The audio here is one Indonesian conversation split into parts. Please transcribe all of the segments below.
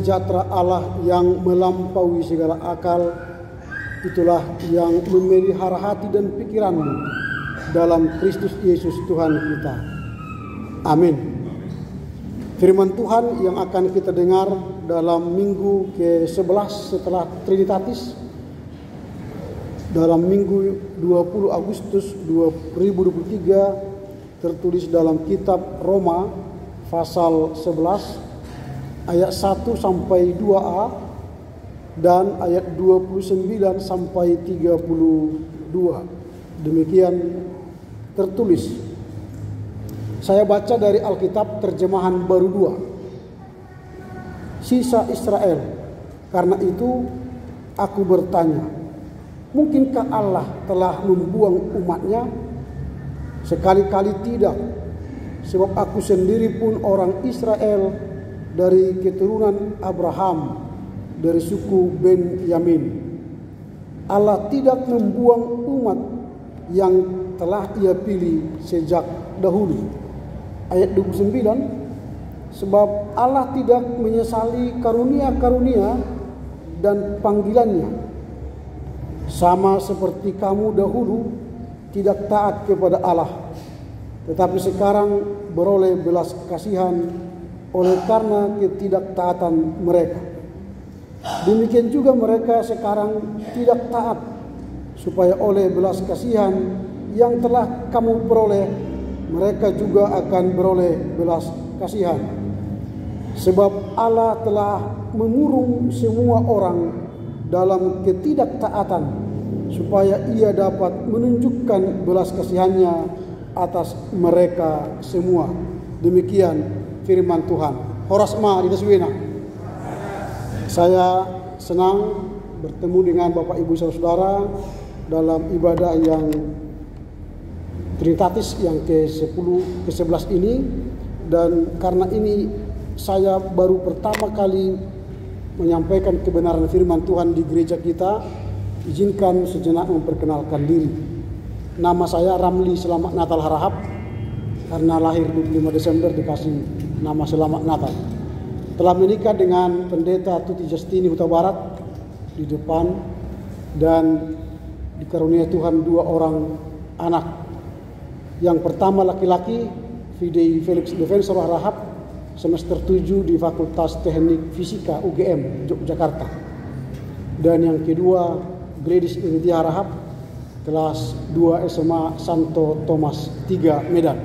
sejahtera Allah yang melampaui segala akal, itulah yang memelihara hati dan pikiranmu dalam Kristus Yesus Tuhan kita. Amin. Firman Tuhan yang akan kita dengar dalam minggu ke-11 setelah Trinitatis, dalam minggu 20 Agustus 2023, tertulis dalam kitab Roma pasal 11 ayat 1 sampai 2a dan ayat 29 sampai 32. Demikian tertulis. Saya baca dari Alkitab terjemahan baru 2. Sisa Israel. Karena itu aku bertanya, mungkinkah Allah telah membuang umatnya? Sekali-kali tidak. Sebab aku sendiri pun orang Israel dari keturunan Abraham, dari suku Benyamin. Allah tidak membuang umat yang telah Ia pilih sejak dahulu. Ayat 29, sebab Allah tidak menyesali karunia-karunia dan panggilannya. Sama seperti kamu dahulu tidak taat kepada Allah, tetapi sekarang beroleh belas kasihan oleh karena ketidaktaatan mereka. Demikian juga mereka sekarang tidak taat, supaya oleh belas kasihan yang telah kamu peroleh, mereka juga akan beroleh belas kasihan. Sebab Allah telah mengurung semua orang dalam ketidaktaatan, supaya Ia dapat menunjukkan belas kasihannya atas mereka semua. Demikian firman Tuhan. Horas ma di taswina. Saya senang bertemu dengan Bapak Ibu Saudara dalam ibadah yang Trinitatis yang ke-10 ke-11 ini, dan karena ini saya baru pertama kali menyampaikan kebenaran firman Tuhan di gereja kita, izinkan sejenak memperkenalkan diri. Nama saya Ramli Selamat Natal Harahap, karena lahir 25 Desember dikasih nama Selamat Natal. Telah menikah dengan Pendeta Tuti Justini Huta Barat di depan, dan dikaruniai Tuhan 2 orang anak. Yang pertama laki-laki, Fidei Felix Defensor Harahap, semester 7 di Fakultas Teknik Fisika UGM Yogyakarta. Dan yang kedua, Gladys Iritia Harahap, kelas 2 SMA Santo Thomas 3 Medan.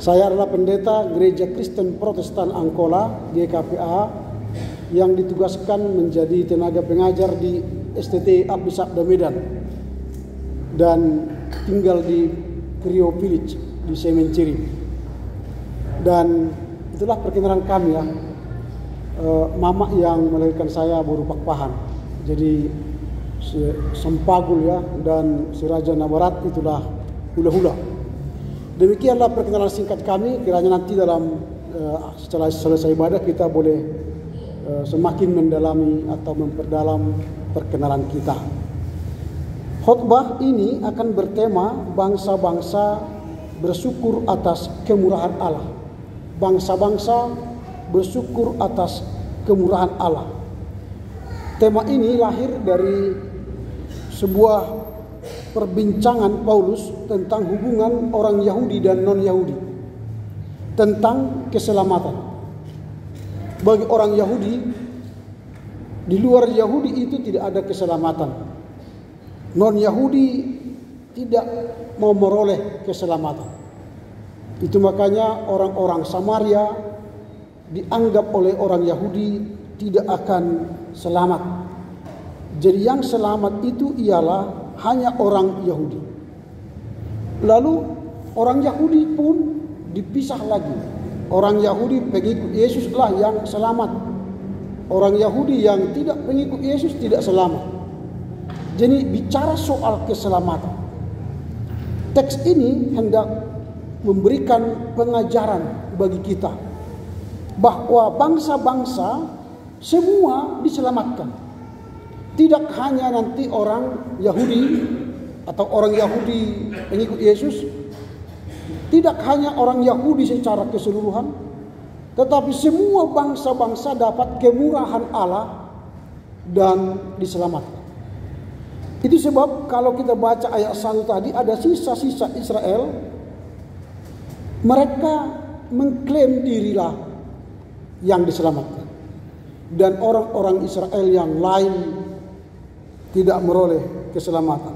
Saya adalah pendeta Gereja Kristen Protestan Angkola GKPA yang ditugaskan menjadi tenaga pengajar di STT Abdi Sabda Medan dan tinggal di Krio Village di Semenciri. Dan itulah perkenalan kami ya. Mama yang melahirkan saya baru Pakpahan. Jadi Sempagul ya, dan Siraja Nabarat itulah hula-hula. Demikianlah perkenalan singkat kami. Kiranya nanti dalam setelah selesai ibadah kita boleh semakin mendalami atau memperdalam perkenalan kita. Khotbah ini akan bertema bangsa-bangsa bersyukur atas kemurahan Allah. Bangsa-bangsa bersyukur atas kemurahan Allah. Tema ini lahir dari sebuah perbincangan Paulus tentang hubungan orang Yahudi dan non-Yahudi, tentang keselamatan. Bagi orang Yahudi, di luar Yahudi itu tidak ada keselamatan. Non-Yahudi tidak mau meroleh keselamatan. Itu makanya orang-orang Samaria dianggap oleh orang Yahudi tidak akan selamat. Jadi yang selamat itu ialah hanya orang Yahudi. Lalu orang Yahudi pun dipisah lagi. Orang Yahudi pengikut Yesuslah yang selamat. Orang Yahudi yang tidak pengikut Yesus tidak selamat. Jadi bicara soal keselamatan, teks ini hendak memberikan pengajaran bagi kita bahwa bangsa-bangsa semua diselamatkan. Tidak hanya nanti orang Yahudi atau orang Yahudi pengikut Yesus, tidak hanya orang Yahudi secara keseluruhan, tetapi semua bangsa-bangsa dapat kemurahan Allah dan diselamatkan. Itu sebab kalau kita baca ayat 1 tadi, ada sisa-sisa Israel, mereka mengklaim dirilah yang diselamatkan, dan orang-orang Israel yang lain tidak meroleh keselamatan.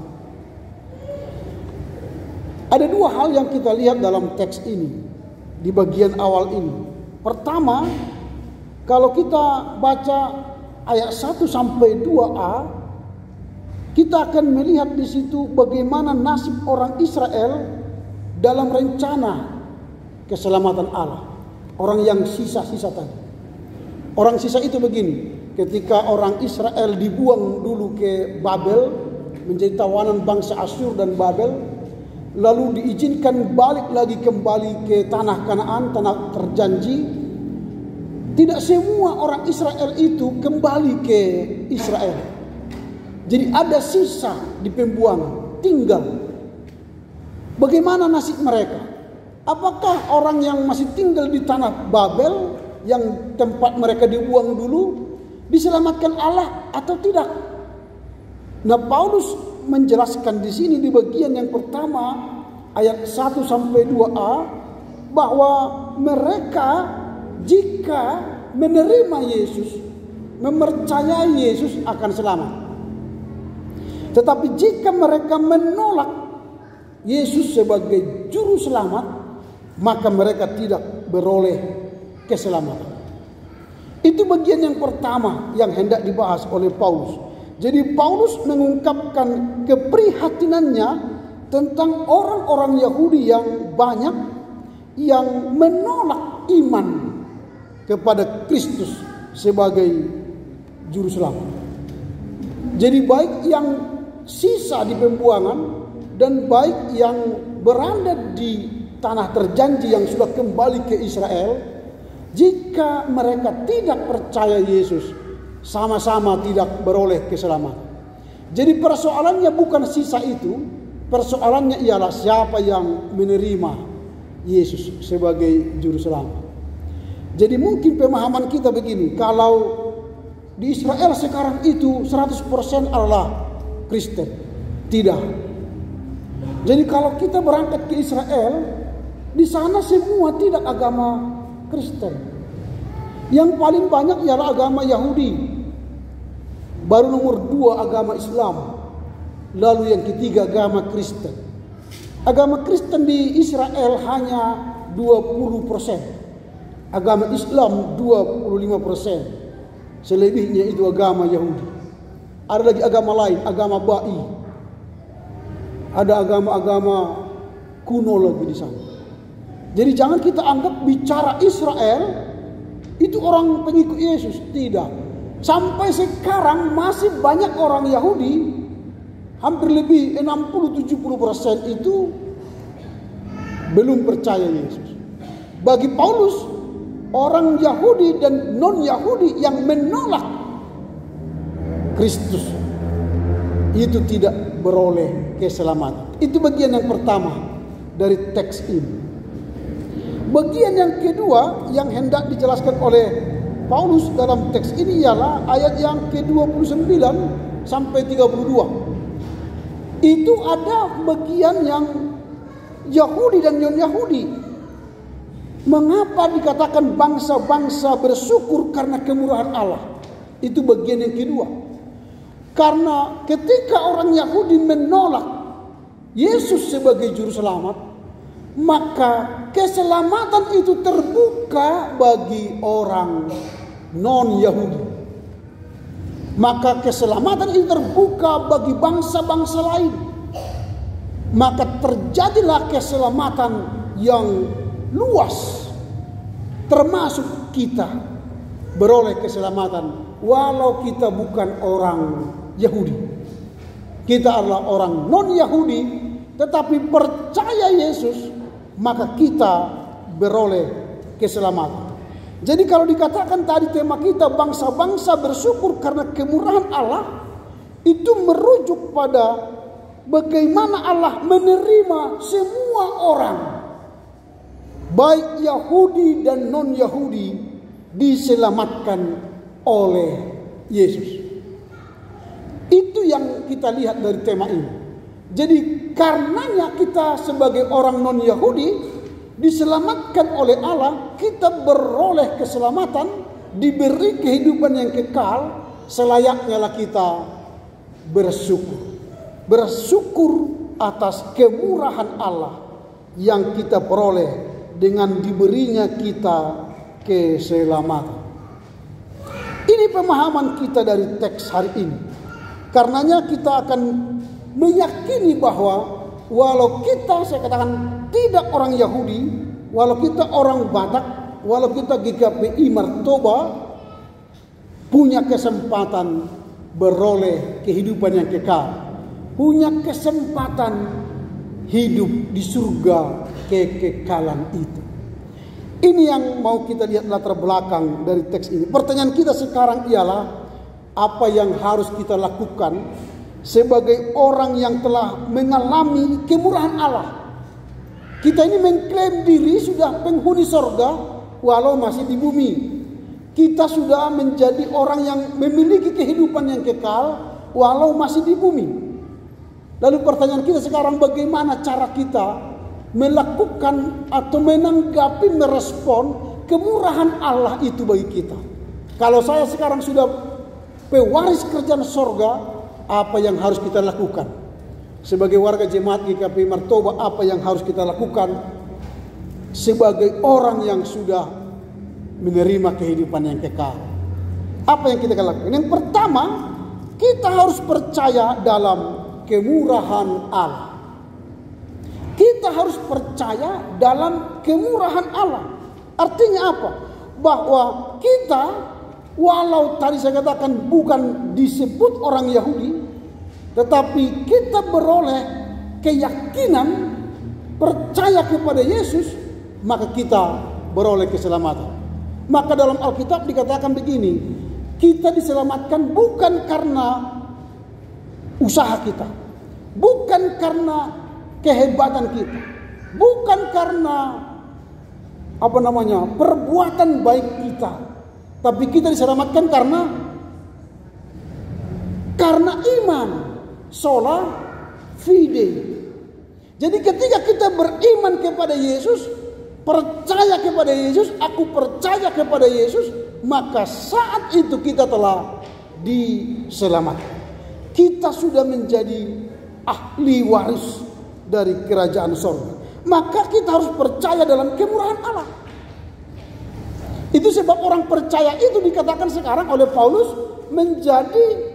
Ada dua hal yang kita lihat dalam teks ini, di bagian awal ini. Pertama, kalau kita baca ayat 1 sampai 2a, kita akan melihat di situ bagaimana nasib orang Israel dalam rencana keselamatan Allah. Orang yang sisa-sisa tadi. Orang sisa itu begini, ketika orang Israel dibuang dulu ke Babel, menjadi tawanan bangsa Asyur dan Babel, lalu diizinkan balik lagi kembali ke tanah Kanaan, tanah terjanji. Tidak semua orang Israel itu kembali ke Israel. Jadi ada sisa di pembuangan, tinggal. Bagaimana nasib mereka? Apakah orang yang masih tinggal di tanah Babel, yang tempat mereka dibuang dulu, diselamatkan Allah atau tidak? Nah, Paulus menjelaskan di sini di bagian yang pertama ayat 1 sampai 2a bahwa mereka jika menerima Yesus, mempercayai Yesus akan selamat. Tetapi jika mereka menolak Yesus sebagai juru selamat, maka mereka tidak beroleh keselamatan. Itu bagian yang pertama yang hendak dibahas oleh Paulus. Jadi Paulus mengungkapkan keprihatinannya tentang orang-orang Yahudi yang banyak yang menolak iman kepada Kristus sebagai juru selamat. Jadi baik yang sisa di pembuangan dan baik yang berada di tanah terjanji yang sudah kembali ke Israel, jika mereka tidak percaya Yesus, sama-sama tidak beroleh keselamatan. Jadi persoalannya bukan sisa itu, persoalannya ialah siapa yang menerima Yesus sebagai juru selamat. Jadi mungkin pemahaman kita begini, kalau di Israel sekarang itu 100% Allah Kristen. Tidak. Jadi kalau kita berangkat ke Israel, di sana semua tidak agama Kristen. Yang paling banyak ialah agama Yahudi. Baru nomor 2 agama Islam. Lalu yang ketiga agama Kristen. Agama Kristen di Israel hanya 20%. Agama Islam 25%. Selebihnya itu agama Yahudi. Ada lagi agama lain, agama Ba'i. Ada agama-agama kuno lagi di sana. Jadi jangan kita anggap bicara Israel itu orang pengikut Yesus. Tidak. Sampai sekarang masih banyak orang Yahudi, hampir lebih 60-70% itu belum percaya Yesus. Bagi Paulus, orang Yahudi dan non-Yahudi yang menolak Kristus itu tidak beroleh keselamatan. Itu bagian yang pertama dari teks ini. Bagian yang kedua yang hendak dijelaskan oleh Paulus dalam teks ini ialah ayat yang ke-29 sampai 32. Itu ada bagian yang Yahudi dan non-Yahudi. Mengapa dikatakan bangsa-bangsa bersyukur karena kemurahan Allah? Itu bagian yang kedua. Karena ketika orang Yahudi menolak Yesus sebagai juru selamat, maka keselamatan itu terbuka bagi orang non-Yahudi. Maka keselamatan itu terbuka bagi bangsa-bangsa lain. Maka terjadilah keselamatan yang luas, termasuk kita beroleh keselamatan walau kita bukan orang Yahudi. Kita adalah orang non-Yahudi tetapi percaya Yesus, maka kita beroleh keselamatan. Jadi kalau dikatakan tadi tema kita bangsa-bangsa bersyukur karena kemurahan Allah, itu merujuk pada bagaimana Allah menerima semua orang baik Yahudi dan non-Yahudi diselamatkan oleh Yesus. Itu yang kita lihat dari tema ini. Jadi karenanya kita sebagai orang non-Yahudi diselamatkan oleh Allah, kita beroleh keselamatan, diberi kehidupan yang kekal. Selayaknya lah kita bersyukur. Bersyukur atas kemurahan Allah yang kita peroleh dengan diberinya kita keselamatan. Ini pemahaman kita dari teks hari ini. Karenanya kita akan meyakini bahwa walau kita, saya katakan, tidak orang Yahudi, walau kita orang Batak, walau kita GKPI Martoba, punya kesempatan beroleh kehidupan yang kekal, punya kesempatan hidup di surga kekekalan itu. Ini yang mau kita lihat latar belakang dari teks ini. Pertanyaan kita sekarang ialah, apa yang harus kita lakukan sebagai orang yang telah mengalami kemurahan Allah? Kita ini mengklaim diri sudah penghuni sorga walau masih di bumi. Kita sudah menjadi orang yang memiliki kehidupan yang kekal walau masih di bumi. Lalu pertanyaan kita sekarang, bagaimana cara kita melakukan atau menanggapi, merespon kemurahan Allah itu bagi kita? Kalau saya sekarang sudah pewaris kerjaan sorga, apa yang harus kita lakukan? Sebagai warga jemaat GKPI Martoba, apa yang harus kita lakukan sebagai orang yang sudah menerima kehidupan yang kekal? Apa yang kita lakukan? Yang pertama, kita harus percaya dalam kemurahan Allah. Kita harus percaya dalam kemurahan Allah. Artinya apa? Bahwa kita, walau tadi saya katakan bukan disebut orang Yahudi, tetapi kita beroleh keyakinan, percaya kepada Yesus, maka kita beroleh keselamatan. Maka dalam Alkitab dikatakan begini, kita diselamatkan bukan karena usaha kita, bukan karena kehebatan kita, bukan karena perbuatan baik kita, tapi kita diselamatkan karena iman, sola fide. Jadi ketika kita beriman kepada Yesus, percaya kepada Yesus, aku percaya kepada Yesus, maka saat itu kita telah diselamatkan. Kita sudah menjadi ahli waris dari kerajaan sorga. Maka kita harus percaya dalam kemurahan Allah. Itu sebab orang percaya itu dikatakan sekarang oleh Paulus menjadi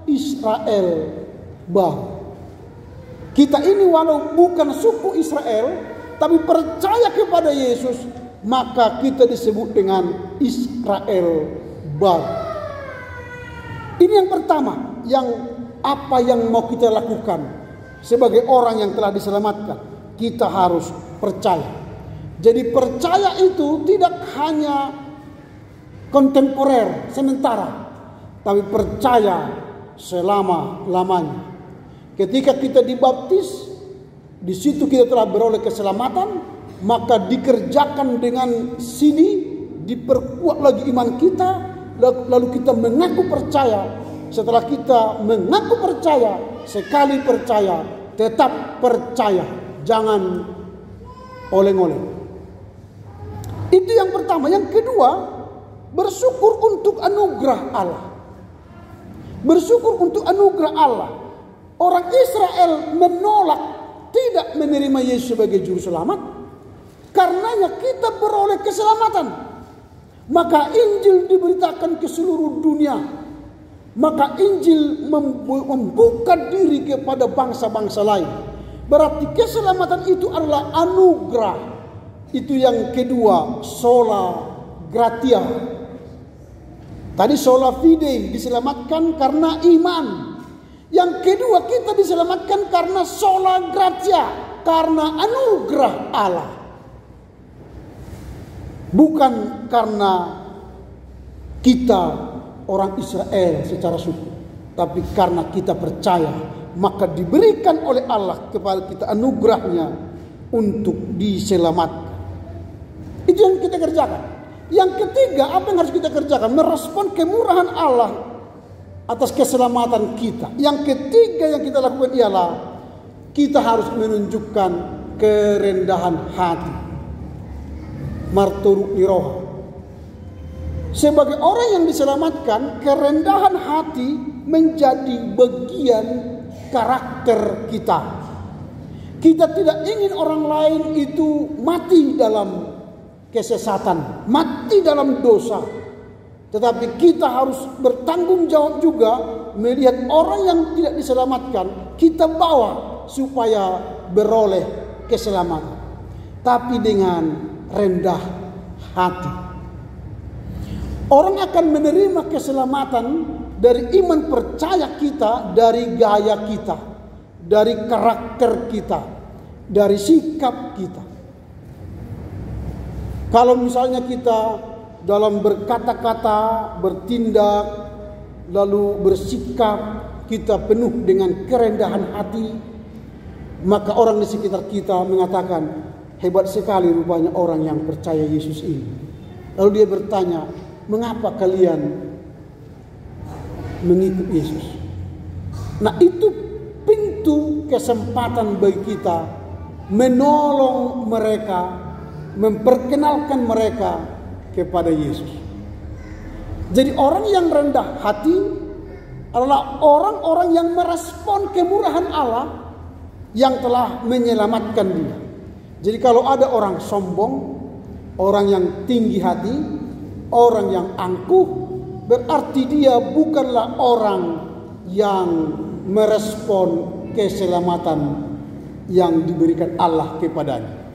Israel baru. Kita ini walau bukan suku Israel, tapi percaya kepada Yesus, maka kita disebut dengan Israel baru. Ini yang pertama, apa yang mau kita lakukan sebagai orang yang telah diselamatkan. Kita harus percaya. Jadi percaya itu tidak hanya kontemporer, sementara, tapi percaya selama-lamanya. Ketika kita dibaptis, di situ kita telah beroleh keselamatan, maka dikerjakan dengan sini, diperkuat lagi iman kita, lalu kita mengaku percaya. Setelah kita mengaku percaya, sekali percaya, tetap percaya, jangan oleng-oleng. Itu yang pertama. Yang kedua, bersyukur untuk anugerah Allah. Bersyukur untuk anugerah Allah. Orang Israel menolak, tidak menerima Yesus sebagai juru selamat, karenanya kita beroleh keselamatan. Maka Injil diberitakan ke seluruh dunia. Maka Injil membuka diri kepada bangsa-bangsa lain. Berarti keselamatan itu adalah anugerah. Itu yang kedua, sola gratia. Tadi sola fide, diselamatkan karena iman. Yang kedua, kita diselamatkan karena sola gratia, karena anugerah Allah. Bukan karena kita orang Israel secara suku, tapi karena kita percaya, maka diberikan oleh Allah kepada kita anugerahnya, untuk diselamatkan. Itu yang kita kerjakan. Yang ketiga, apa yang harus kita kerjakan? Merespon kemurahan Allah atas keselamatan kita. Yang ketiga yang kita lakukan ialah kita harus menunjukkan kerendahan hati. Marturuk niroha. Sebagai orang yang diselamatkan, kerendahan hati menjadi bagian karakter kita. Kita tidak ingin orang lain itu mati dalam kesesatan, mati dalam dosa. Tetapi kita harus bertanggung jawab juga melihat orang yang tidak diselamatkan, kita bawa supaya beroleh keselamatan. Tapi dengan rendah hati. Orang akan menerima keselamatan dari iman percaya kita, dari gaya kita, dari karakter kita, dari sikap kita. Kalau misalnya kita dalam berkata-kata, bertindak, lalu bersikap, kita penuh dengan kerendahan hati, maka orang di sekitar kita mengatakan, hebat sekali rupanya orang yang percaya Yesus ini. Lalu dia bertanya, mengapa kalian mengikut Yesus? Nah, itu pintu kesempatan bagi kita menolong mereka, memperkenalkan mereka kepada Yesus. Jadi orang yang rendah hati adalah orang-orang yang merespon kemurahan Allah yang telah menyelamatkan dia. Jadi kalau ada orang sombong, orang yang tinggi hati, orang yang angkuh, berarti dia bukanlah orang yang merespon keselamatan yang diberikan Allah kepadanya.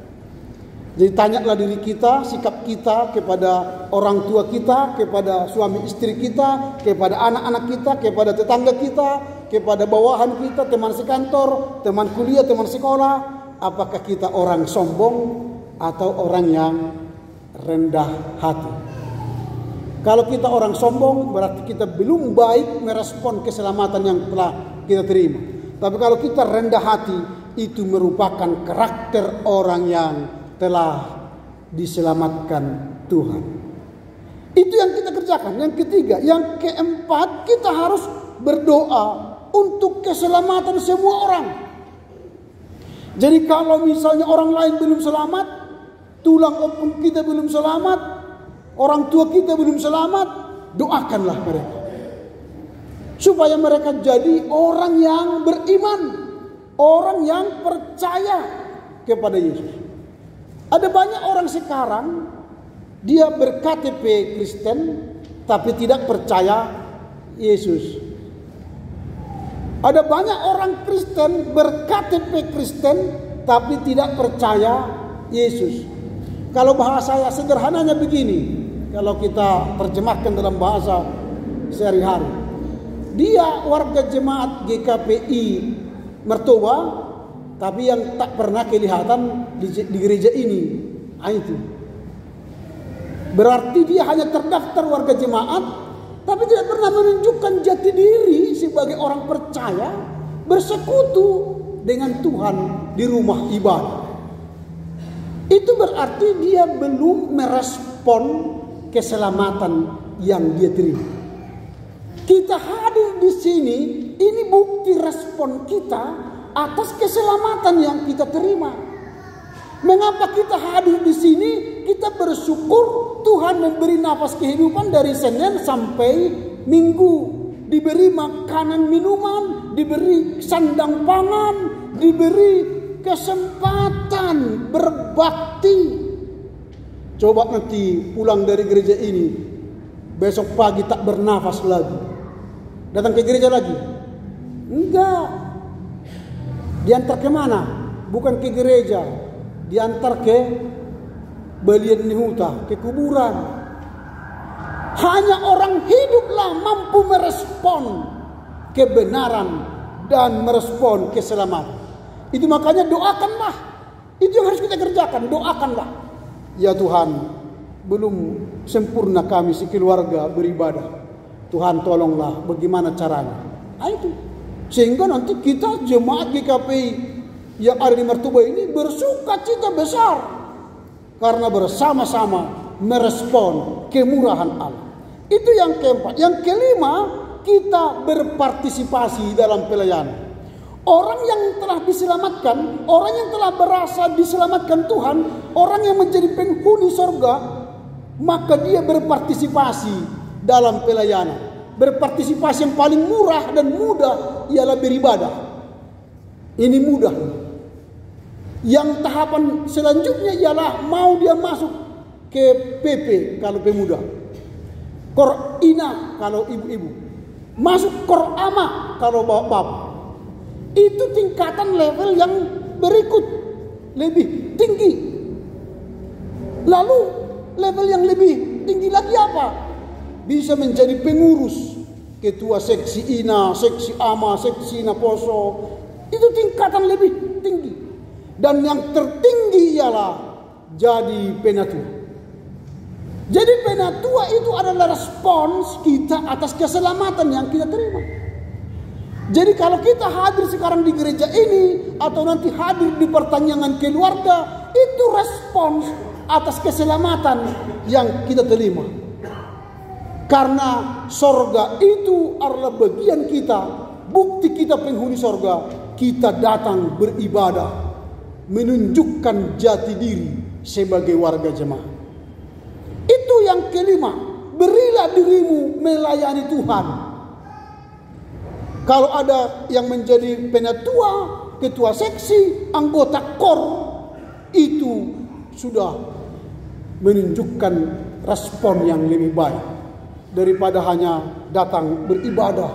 Jadi tanyalah diri kita, sikap kita kepada orang tua kita, kepada suami istri kita, kepada anak-anak kita, kepada tetangga kita, kepada bawahan kita, teman sekantor, teman kuliah, teman sekolah. Apakah kita orang sombong atau orang yang rendah hati? Kalau kita orang sombong, berarti kita belum baik merespon keselamatan yang telah kita terima. Tapi kalau kita rendah hati, itu merupakan karakter orang yang telah diselamatkan Tuhan. Itu yang kita kerjakan. Yang ketiga, yang keempat, kita harus berdoa untuk keselamatan semua orang. Jadi kalau misalnya orang lain belum selamat, tulang opung kita belum selamat, orang tua kita belum selamat, doakanlah mereka. Supaya mereka jadi orang yang beriman, orang yang percaya kepada Yesus. Ada banyak orang sekarang, dia berKTP Kristen, tapi tidak percaya Yesus. Ada banyak orang Kristen berKTP Kristen, tapi tidak percaya Yesus. Kalau bahasa sederhananya begini, kalau kita terjemahkan dalam bahasa sehari-hari, dia warga jemaat GKPI Mertoba, tapi yang tak pernah kelihatan di gereja ini. Itu berarti dia hanya terdaftar warga jemaat, tapi tidak pernah menunjukkan jati diri sebagai orang percaya bersekutu dengan Tuhan di rumah ibadah. Itu berarti dia belum merespon keselamatan yang dia terima. Kita hadir di sini, ini bukti respon kita atas keselamatan yang kita terima. Mengapa kita hadir di sini? Kita bersyukur Tuhan memberi nafas kehidupan dari Senin sampai Minggu. Diberi makanan minuman, diberi sandang pangan, diberi kesempatan berbakti. Coba nanti pulang dari gereja ini, besok pagi tak bernafas lagi, datang ke gereja lagi? Enggak. Diantar ke mana? Bukan ke gereja, diantar ke balian nihuta, ke kuburan. Hanya orang hiduplah mampu merespon kebenaran dan merespon keselamatan. Itu makanya doakanlah. Itu yang harus kita kerjakan, doakanlah. Ya Tuhan, belum sempurna kami sekeluarga beribadah. Tuhan tolonglah, bagaimana caranya? Itu. Sehingga nanti kita jemaat GKPI yang ada di Martuba ini bersuka cita besar karena bersama-sama merespon kemurahan Allah. Itu yang keempat. Yang kelima, kita berpartisipasi dalam pelayanan. Orang yang telah diselamatkan, orang yang telah berasa diselamatkan Tuhan, orang yang menjadi penghuni sorga, maka dia berpartisipasi dalam pelayanan. Berpartisipasi yang paling murah dan mudah ialah beribadah. Ini mudah. Yang tahapan selanjutnya ialah mau dia masuk ke PP kalau pemuda, Korina kalau ibu-ibu, masuk Korama kalau bapak-bapak. Itu tingkatan level yang berikut, lebih tinggi. Lalu level yang lebih tinggi lagi apa? Bisa menjadi pengurus, ketua seksi Ina, seksi Ama, seksi Naposo. Itu tingkatan lebih tinggi. Dan yang tertinggi ialah jadi penatua. Jadi penatua itu adalah respons kita atas keselamatan yang kita terima. Jadi kalau kita hadir sekarang di gereja ini atau nanti hadir di pertanyaan keluarga, itu respons atas keselamatan yang kita terima. Karena sorga itu adalah bagian kita, bukti kita penghuni sorga, kita datang beribadah, menunjukkan jati diri sebagai warga jemaat. Itu yang kelima, berilah dirimu melayani Tuhan. Kalau ada yang menjadi penatua, ketua seksi, anggota KOR, itu sudah menunjukkan respon yang lebih baik daripada hanya datang beribadah.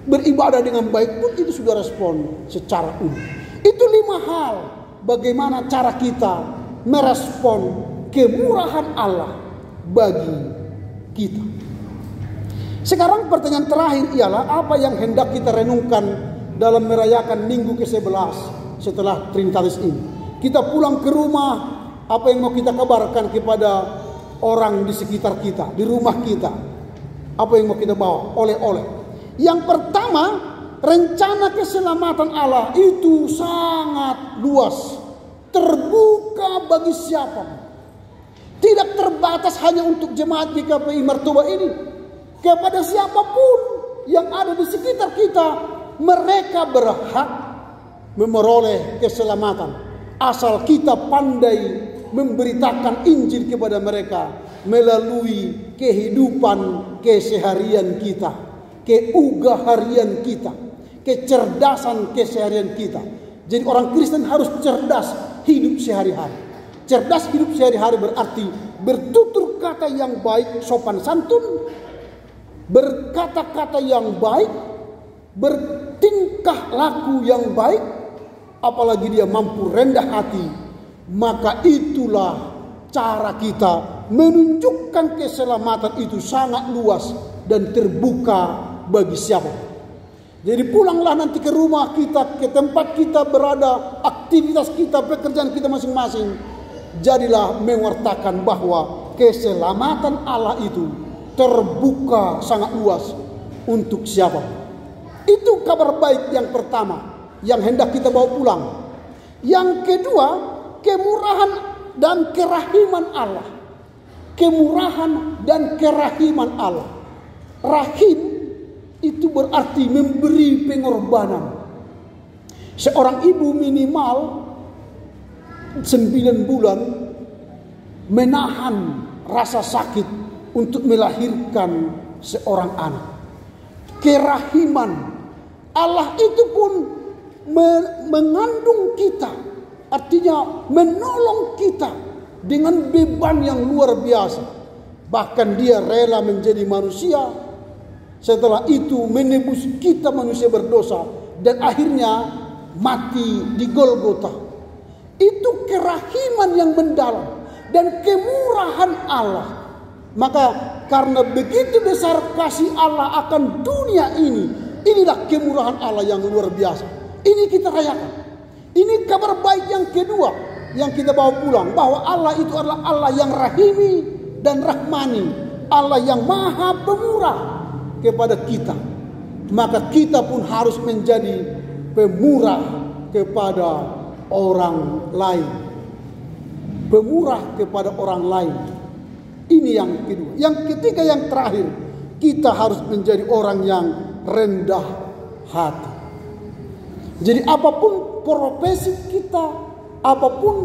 Beribadah dengan baik pun itu sudah respon secara umum. Itu 5 hal bagaimana cara kita merespon kemurahan Allah bagi kita. Sekarang pertanyaan terakhir ialah apa yang hendak kita renungkan dalam merayakan minggu ke-11 setelah Trinitatis ini. Kita pulang ke rumah, apa yang mau kita kabarkan kepada orang di sekitar kita, di rumah kita? Apa yang mau kita bawa? Oleh-oleh. Yang pertama, rencana keselamatan Allah itu sangat luas, terbuka bagi siapa. Tidak terbatas hanya untuk jemaat GKPI Martuba ini. Kepada siapapun yang ada di sekitar kita, mereka berhak memperoleh keselamatan. Asal kita pandai memberitakan Injil kepada mereka melalui kehidupan keseharian kita, keugaharian kita, kecerdasan keseharian kita. Jadi orang Kristen harus cerdas hidup sehari-hari. Cerdas hidup sehari-hari berarti bertutur kata yang baik, sopan santun, berkata-kata yang baik, bertingkah laku yang baik, apalagi dia mampu rendah hati, maka itulah cara kita menunjukkan keselamatan itu sangat luas dan terbuka bagi siapa. Jadi pulanglah nanti ke rumah kita, ke tempat kita berada, aktivitas kita, pekerjaan kita masing-masing. Jadilah mewartakan bahwa keselamatan Allah itu terbuka sangat luas untuk siapa. Itu kabar baik yang pertama yang hendak kita bawa pulang. Yang kedua, kemurahan dan kerahiman Allah. Kemurahan dan kerahiman Allah. Rahim itu berarti memberi pengorbanan. Seorang ibu minimal 9 bulan menahan rasa sakit untuk melahirkan seorang anak. Kerahiman Allah itu pun mengandung kita, artinya menolong kita dengan beban yang luar biasa. Bahkan dia rela menjadi manusia, setelah itu menebus kita manusia berdosa, dan akhirnya mati di Golgota. Itu kerahiman yang mendalam dan kemurahan Allah. Maka karena begitu besar kasih Allah akan dunia ini, inilah kemurahan Allah yang luar biasa. Ini kita rayakan. Ini kabar baik yang kedua yang kita bawa pulang, bahwa Allah itu adalah Allah yang rahimi dan rahmani, Allah yang maha pemurah kepada kita. Maka kita pun harus menjadi pemurah kepada orang lain. Pemurah kepada orang lain. Ini yang kedua. Yang ketiga, yang terakhir, kita harus menjadi orang yang rendah hati. Jadi apapun profesi kita, apapun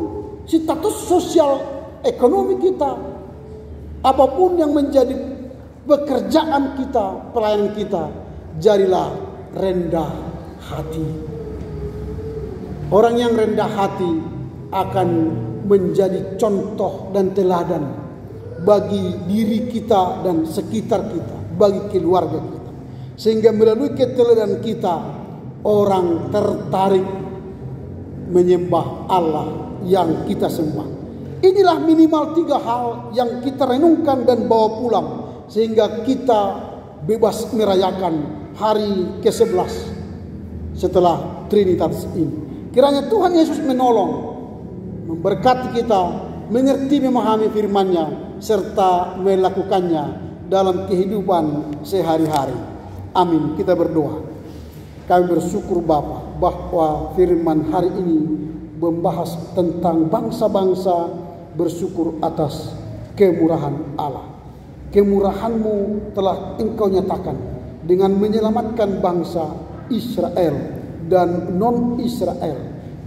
status sosial ekonomi kita, apapun yang menjadi pekerjaan kita, pelayanan kita, jadilah rendah hati. Orang yang rendah hati akan menjadi contoh dan teladan bagi diri kita dan sekitar kita, bagi keluarga kita. Sehingga melalui keteladanan kita, orang tertarik menyembah Allah yang kita sembah. Inilah minimal 3 hal yang kita renungkan dan bawa pulang, sehingga kita bebas merayakan hari ke-11 setelah Trinitas ini. Kiranya Tuhan Yesus menolong, memberkati kita, mengerti memahami firman-Nya, serta melakukannya dalam kehidupan sehari-hari. Amin. Kita berdoa. Kami bersyukur Bapa bahwa firman hari ini membahas tentang bangsa-bangsa bersyukur atas kemurahan Allah. Kemurahan-Mu telah Engkau nyatakan dengan menyelamatkan bangsa Israel dan non-Israel.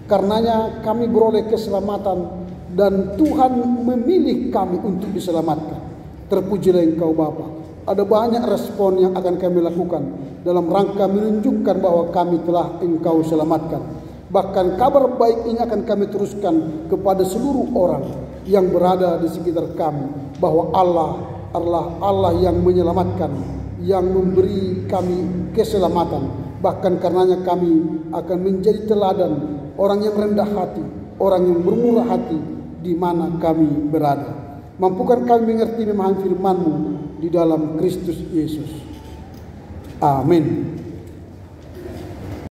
Karenanya kami beroleh keselamatan dan Tuhan memilih kami untuk diselamatkan. Terpujilah Engkau Bapa. Ada banyak respon yang akan kami lakukan dalam rangka menunjukkan bahwa kami telah Engkau selamatkan. Bahkan kabar baik ini akan kami teruskan kepada seluruh orang yang berada di sekitar kami, bahwa Allah adalah Allah yang menyelamatkan, yang memberi kami keselamatan. Bahkan karenanya kami akan menjadi teladan orang yang rendah hati, orang yang bermurah hati di mana kami berada. Mampukan kami mengerti memahami firman-Mu di dalam Kristus Yesus. Amin.